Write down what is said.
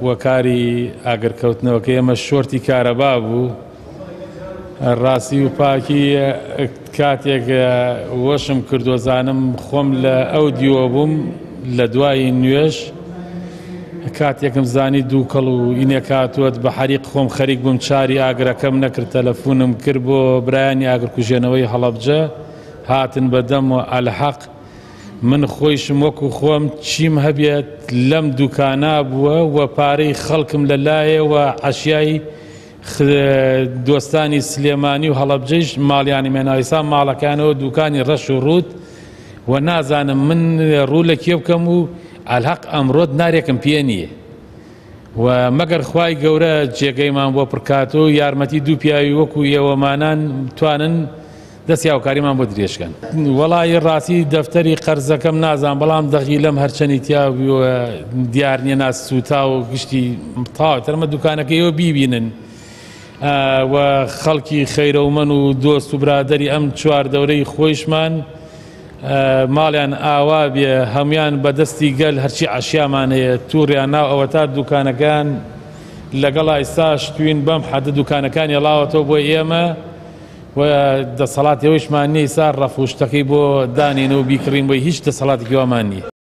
وەکاری ئاگرکەوتنەوەکە ئێمە شۆرتی کارەبا بوو ڕاستی و پاکی کاتێک وەشم کردوزانم خۆم لە ئەو دیوە بووم لە دوای نوێژ کاتێکم زانی دوو کەڵ و ئینێک هاتووەت بە حەریق خۆم خەریک بووم چاری ئاگرەکەم نەکرد تەلەفۆنم کرد بۆ برایانی ئاگرکوژێنەوەی هەڵەبجە هاتن بەدەم و ئەلحەق من خۆیشم وەکو خۆم چیم هەبێت لەم دوکانە بووە و پارەی خەڵکم لەلایە و عەشیای دۆستانی سلێمانی و هەڵەبجەیش ماڵیانی مێناویسان ماڵەکانەوە دوکانی ڕەش و ڕووت و نازانم من ڕوو لە کێ بکەم و ئەلحەق ئەمڕۆت نارێکم پێ نییە و مەگەر خوای گەورە جێگەیمان بۆ پڕکاتۆ یارمەتی دوو پیاوی وەکو ئێوەمانان توانن دەستی هاوکاریمان بۆ درێژکەن وەڵی ڕاستی دەفتەری قەرزەکەم نازان بەڵام دەغی لەم هەرچەنی تیاویوە دیار نیە ناس سوتا و گشتی تاوەتەرمە دوکانەکەیەوە بیبینن و خەڵکی خەیرەومەن و دۆست و برادەری ئەم چوار دەورەی خۆیشمان ماڵیان ئاوا بێ هەمویان بەدەستی گەل هەرچی عەشیامان هەیە تووڕیان ناو ئەوە تا دوکانەکان لەگەڵ ئایستاش توین بەم حەدە دوکانەکان هێڵاوەتەوە بۆ ئێمە و دەسەڵاتەوەیشمان نییە سا ڕەفوشتەکەی بۆ دانێنە و بیکڕین بۆی هیچ دەسەڵاتێکی وامان نییە.